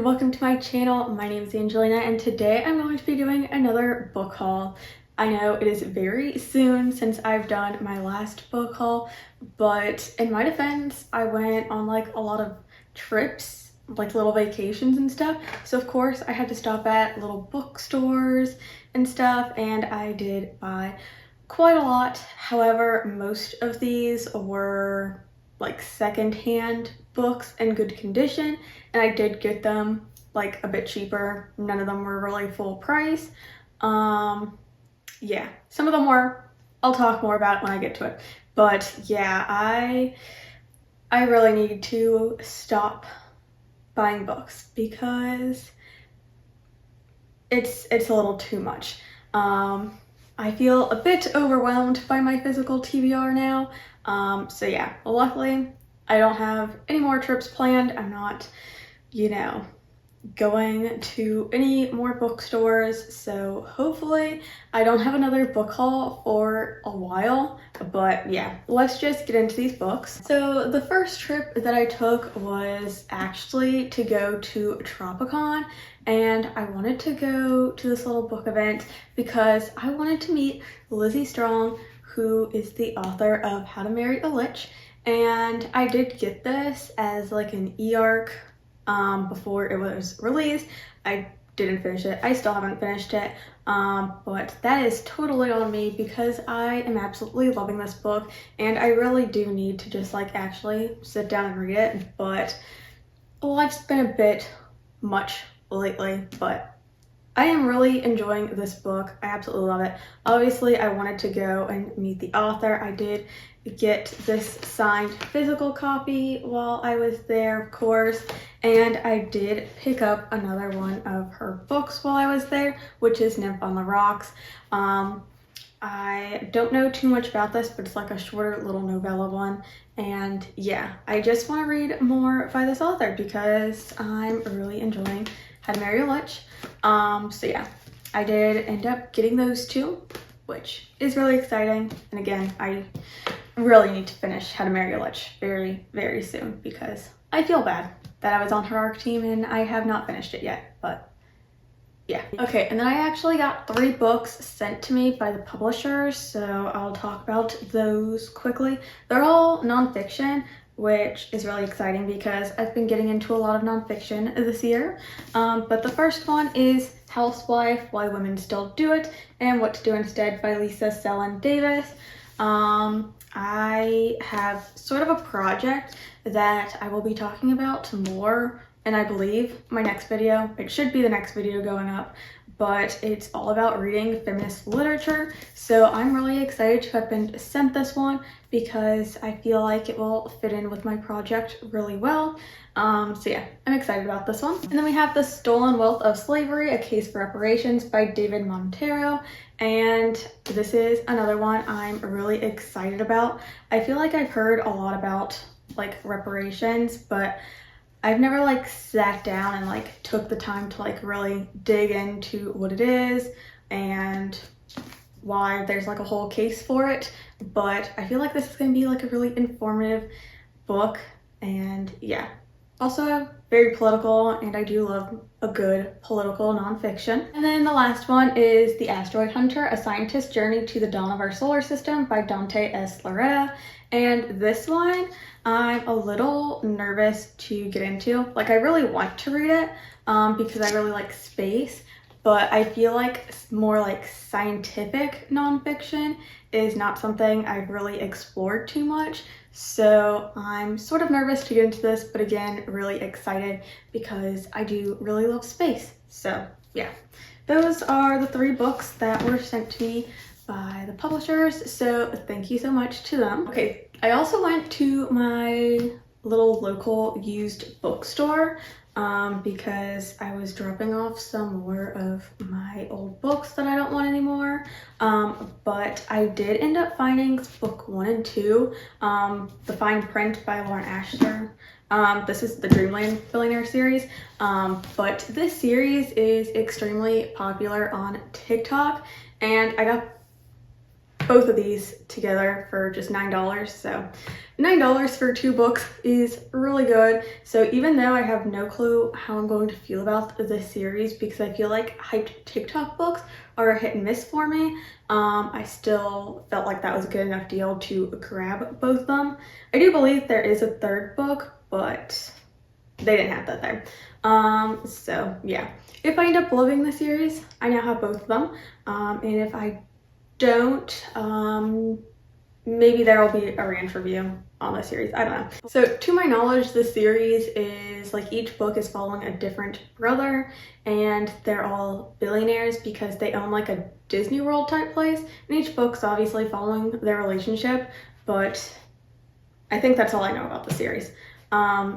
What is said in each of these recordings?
and welcome to my channel. My name is Angelina and today I'm going to be doing another book haul. I know it is very soon since I've done my last book haul, but in my defense, I went on like a lot of trips, like little vacations and stuff. So of course I had to stop at little bookstores and stuff, and I did buy quite a lot. However, most of these were like secondhand books in good condition, and I did get them like a bit cheaper. None of them were really full price. Yeah, some of them were. I'll talk more about it when I get to it. But yeah, I really need to stop buying books because it's a little too much. I feel a bit overwhelmed by my physical TBR now. So yeah, luckily I don't have any more trips planned. I'm not, going to any more bookstores. So hopefully I don't have another book haul for a while. But yeah, let's just get into these books. So the first trip that I took was actually to go to Tropicon, and I wanted to go to this little book event because I wanted to meet Lizzie Strong, who is the author of How to Marry a Lich. And I did get this as like an e-arc before it was released. I didn't finish it. I still haven't finished it, but that is totally on me because I am absolutely loving this book, and I really do need to just like actually sit down and read it. But life's been a bit much lately, but I am really enjoying this book. I absolutely love it. Obviously, I wanted to go and meet the author. I did get this signed physical copy while I was there, of course, and I did pick up another one of her books while I was there, which is Nymph on the Rocks. I don't know too much about this, but it's like a shorter little novella one, and yeah, I just want to read more by this author because I'm really enjoying How to Marry a Lich. So yeah, I did end up getting those two, which is really exciting. And again, I really need to finish How to Marry a Lich very, very soon because I feel bad that I was on her ARC team and I have not finished it yet, but yeah. Okay, and then I actually got 3 books sent to me by the publishers, so I'll talk about those quickly. They're all nonfiction, which is really exciting because I've been getting into a lot of nonfiction this year. But the first one is Housewife, Why Women Still Do It, and What to Do Instead by Lisa Sellen Davis. I have sort of a project that I will be talking about more, and I believe my next video, it should be the next video going up, but it's all about reading feminist literature. So I'm really excited to have been sent this one because I feel like it will fit in with my project really well. So yeah, I'm excited about this one. And then we have The Stolen Wealth of Slavery, A Case for Reparations by David Montero. And this is another one I'm really excited about. I feel like I've heard a lot about like reparations, but I've never like sat down and like took the time to like really dig into what it is and why there's like a whole case for it. But I feel like this is going to be like a really informative book, and yeah. Also very political, and I do love a good political nonfiction. And then the last one is The Asteroid Hunter, A Scientist's Journey to the Dawn of Our Solar System by Dante S. Loretta. And this one I'm a little nervous to get into. Like, I really want to read it because I really like space, but I feel like more like scientific nonfiction is not something I've really explored too much. So I'm sort of nervous to get into this, but again, really excited because I do really love space. So yeah, those are the 3 books that were sent to me by the publishers. So thank you so much to them. Okay, I also went to my little local used bookstore because I was dropping off some more of my old books that I don't want anymore. But I did end up finding book 1 and 2, The Fine Print by Lauren Asher. This is the Dreamland Billionaire series, but this series is extremely popular on TikTok, and I got both of these together for just $9. So $9 for 2 books is really good. So even though I have no clue how I'm going to feel about this series, because I feel like hyped TikTok books are a hit and miss for me, I still felt like that was a good enough deal to grab both of them. I do believe there is a 3rd book, but they didn't have that there. So yeah, if I end up loving the series, I now have both of them. And if I don't, maybe there will be a rant review on the series. I don't know. So to my knowledge, the series is like each book is following a different brother, and they're all billionaires because they own like a Disney World type place, and each book's obviously following their relationship, but I think that's all I know about the series.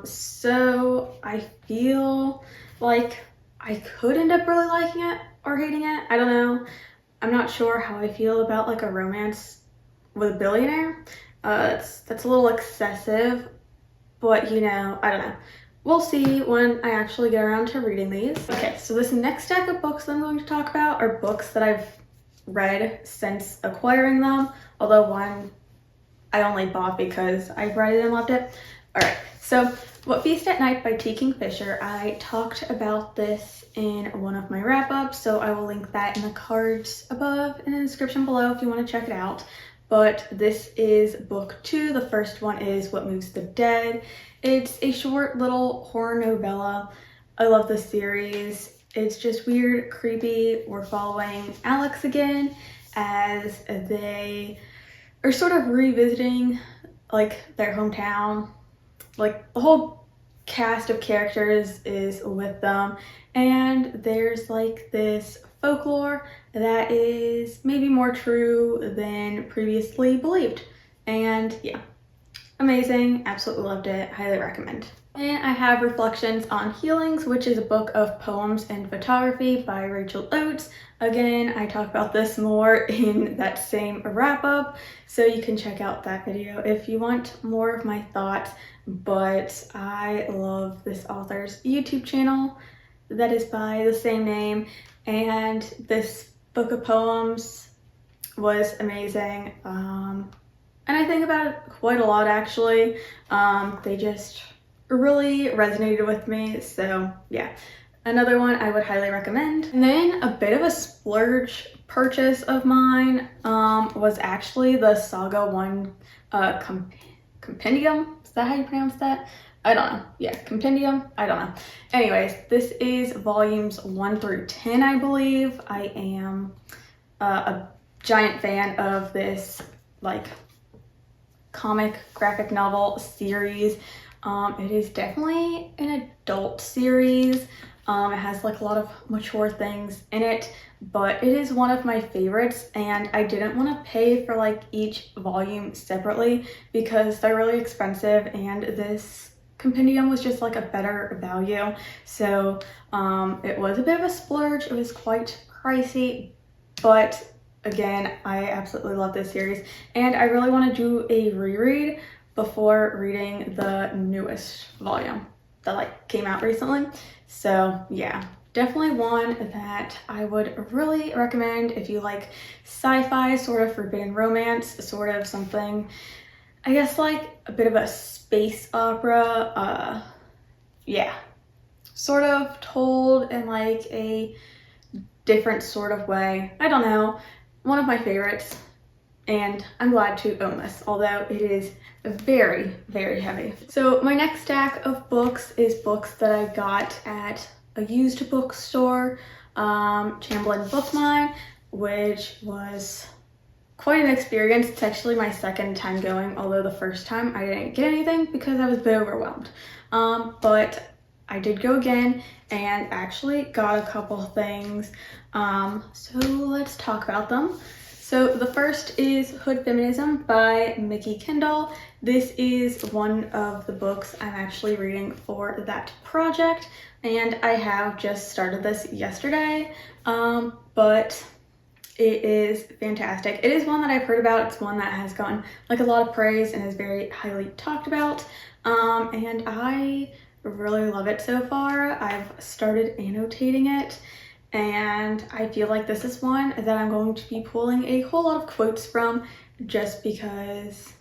So I feel like I could end up really liking it or hating it. I don't know. I'm not sure how I feel about like a romance with a billionaire. That's a little excessive, but you know, I don't know. We'll see when I actually get around to reading these. Okay, so this next stack of books that I'm going to talk about are books that I've read since acquiring them, although one I only bought because I've read it and loved it. All right, so What Feast at Night by T. Kingfisher, I talked about this in one of my wrap-ups, so I will link that in the cards above and in the description below if you want to check it out. But this is book 2. The first one is What Moves the Dead. It's a short little horror novella. I love this series. It's just weird, creepy. We're following Alex again as they are sort of revisiting like their hometown. Like the whole cast of characters is with them, and there's like this folklore that is maybe more true than previously believed. And yeah, amazing, absolutely loved it, highly recommend. And I have Reflections on Healings, which is a book of poems and photography by Rachel Oates. Again, I talk about this more in that same wrap-up, so you can check out that video if you want more of my thoughts. But I love this author's YouTube channel that is by the same name, and this book of poems was amazing. And I think about it quite a lot, actually. They just really resonated with me, so yeah, another one I would highly recommend. And then a bit of a splurge purchase of mine was actually the Saga Compendium. Is that how you pronounce that? I don't know. Yeah, Compendium. I don't know. Anyways, this is volumes 1 through 10, I believe. I am a giant fan of this like comic graphic novel series. It is definitely an adult series. It has like a lot of mature things in it, but it is one of my favorites, and I didn't want to pay for like each volume separately because they're really expensive, and this compendium was just like a better value. So it was a bit of a splurge. It was quite pricey, but again, I absolutely love this series, and I really want to do a reread before reading the newest volume that like came out recently. So yeah, definitely one that I would really recommend if you like sci-fi, sort of forbidden romance, sort of something, I guess like a bit of a space opera, yeah, sort of told in like a different sort of way. I don't know, one of my favorites, and I'm glad to own this, although it is very, very heavy. So my next stack of books is books that I got at a used bookstore, Chamberlain Book Mine, which was quite an experience. It's actually my second time going, although the first time I didn't get anything because I was a bit overwhelmed. But I did go again and actually got a couple things. So let's talk about them. So the first is Hood Feminism by Mickey Kendall. This is one of the books I'm actually reading for that project, and I have just started this yesterday, but it is fantastic. It is one that I've heard about. It's one that has gotten like a lot of praise and is very highly talked about, and I really love it so far. I've started annotating it, and I feel like this is one that I'm going to be pulling a whole lot of quotes from just because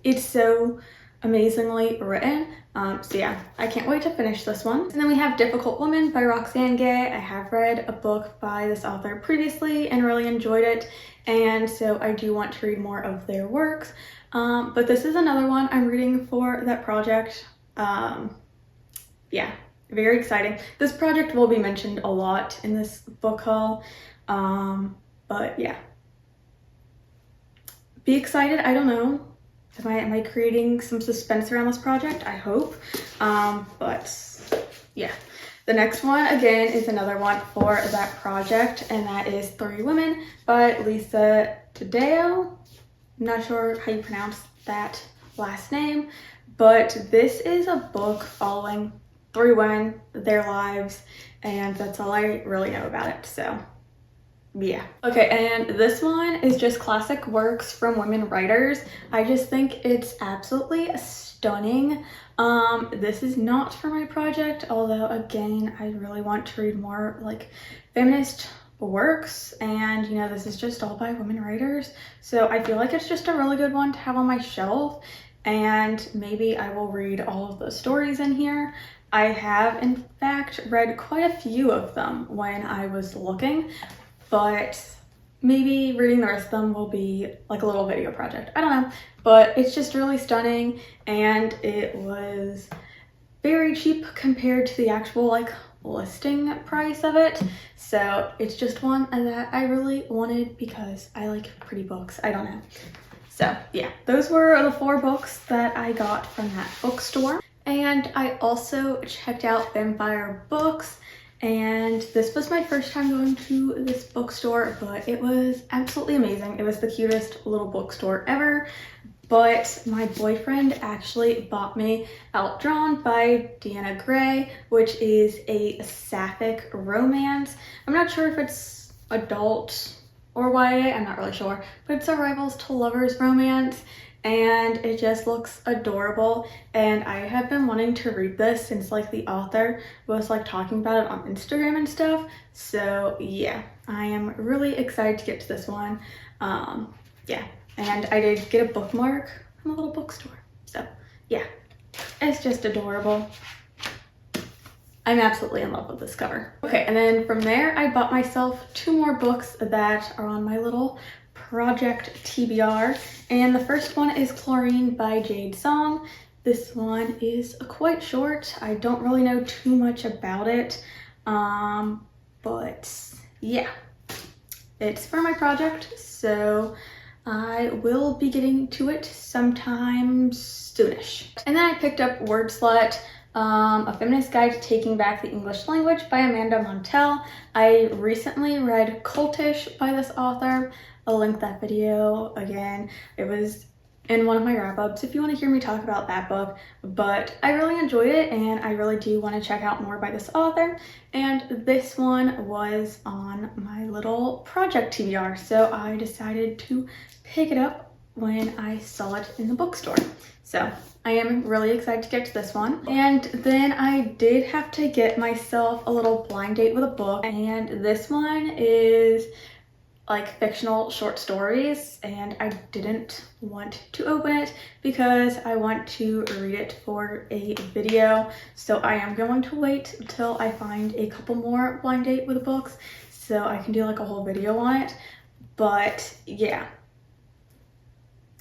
it's so amazingly written. So yeah, I can't wait to finish this one. And then we have Difficult Woman by Roxane Gay. I have read a book by this author previously and really enjoyed it, and so I do want to read more of their works. But this is another one I'm reading for that project. Yeah, very exciting. This project will be mentioned a lot in this book haul, but yeah. Be excited, I don't know. Am I creating some suspense around this project? I hope. But yeah. The next one, again, is another one for that project, and that is Three Women by Lisa Taddeo. I'm not sure how you pronounce that last name, but this is a book following three women, their lives, and that's all I really know about it, so yeah. Okay, and this one is just classic works from women writers. I just think it's absolutely stunning. This is not for my project, although again, I really want to read more like feminist works, and you know, this is just all by women writers, so I feel like it's just a really good one to have on my shelf, and maybe I will read all of the stories in here. I have in fact read quite a few of them when I was looking, but maybe reading the rest of them will be like a little video project. I don't know, but it's just really stunning, and it was very cheap compared to the actual like listing price of it. So it's just one that I really wanted because I like pretty books. I don't know. So yeah, those were the 4 books that I got from that bookstore. And I also checked out Vampire Books, and this was my first time going to this bookstore, but it was absolutely amazing. It was the cutest little bookstore ever. But my boyfriend actually bought me Outdrawn by Deanna Gray, which is a sapphic romance. I'm not sure if it's adult or YA, I'm not really sure, but it's a rivals to lovers romance, and it just looks adorable, and I have been wanting to read this since like the author was like talking about it on Instagram and stuff. So yeah, I am really excited to get to this one. Yeah, and I did get a bookmark from a little bookstore, so yeah, it's just adorable. I'm absolutely in love with this cover. Okay, and then from there I bought myself 2 more books that are on my little project TBR, and the first one is Chlorine by Jade Song. This one is quite short. I don't really know too much about it, but yeah, it's for my project, so I will be getting to it sometime soonish. And then I picked up Wordslut, A Feminist Guide to Taking Back the English Language by Amanda Montell. I recently read Cultish by this author. I'll link that video again. It was in one of my wrap-ups if you want to hear me talk about that book, but I really enjoyed it, and I really do want to check out more by this author, and this one was on my little project TBR, so I decided to pick it up when I saw it in the bookstore. So I am really excited to get to this one. And then I did have to get myself a little blind date with a book, and this one is like fictional short stories, and I didn't want to open it because I want to read it for a video, so I am going to wait until I find a couple more blind date with books so I can do like a whole video on it. But yeah,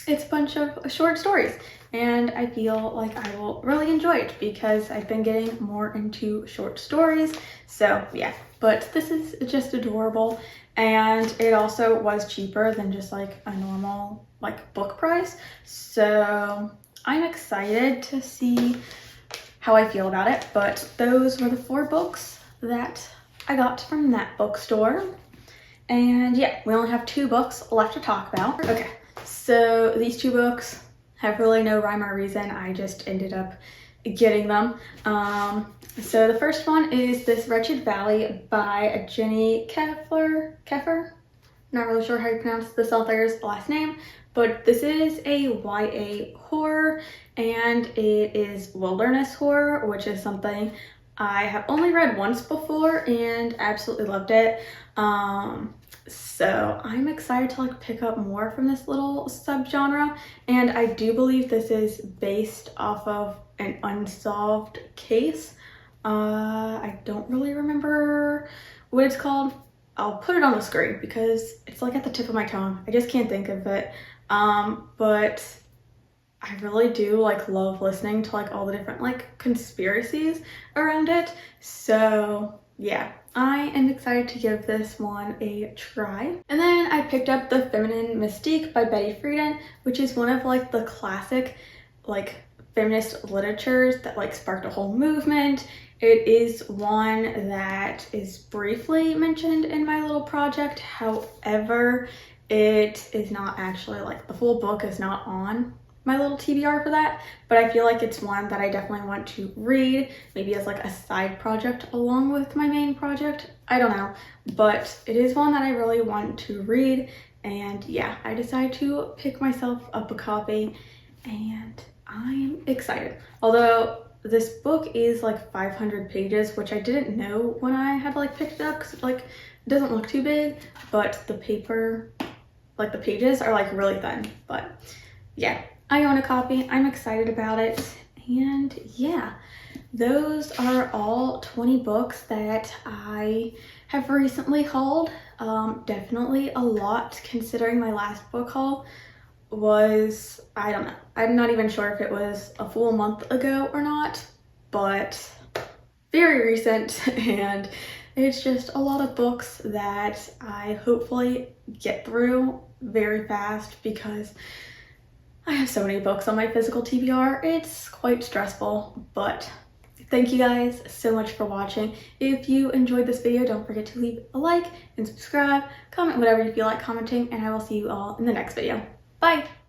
it's a bunch of short stories, and I feel like I will really enjoy it because I've been getting more into short stories. So yeah, but this is just adorable, and it also was cheaper than just like a normal like book price, so I'm excited to see how I feel about it. But those were the 4 books that I got from that bookstore, and yeah, we only have 2 books left to talk about. Okay, so these 2 books have really no rhyme or reason, I just ended up getting them. So the first one is this Wretched Valley by Jenny Keffer. Not really sure how you pronounce this author's last name, but this is a YA horror, and it is wilderness horror, which is something I have only read once before and absolutely loved it. So I'm excited to like pick up more from this little subgenre, and I do believe this is based off of an unsolved case. I don't really remember what it's called. I'll put it on the screen because it's like at the tip of my tongue. I just can't think of it. But I really do like love listening to like all the different like conspiracies around it. So yeah, I am excited to give this one a try. And then I picked up the Feminine Mystique by Betty Friedan, which is one of like the classic like feminist literatures that like sparked a whole movement. It is one that is briefly mentioned in my little project. However, it is not actually like the full book is not on my little TBR for that, but I feel like it's one that I definitely want to read, maybe as like a side project along with my main project. I don't know, but it is one that I really want to read, and yeah, I decided to pick myself up a copy, and I'm excited. Although this book is like 500 pages, which I didn't know when I had like picked it up because like it doesn't look too big, but the paper, like the pages are like really thin. But yeah, I own a copy. I'm excited about it. And yeah, those are all 20 books that I have recently hauled. Definitely a lot considering my last book haul was, I don't know, I'm not even sure if it was a full month ago or not, but very recent. And it's just a lot of books that I hopefully get through very fast because I have so many books on my physical TBR. It's quite stressful, but thank you guys so much for watching. If you enjoyed this video, don't forget to leave a like and subscribe, comment whatever you feel like commenting, and I will see you all in the next video. Bye!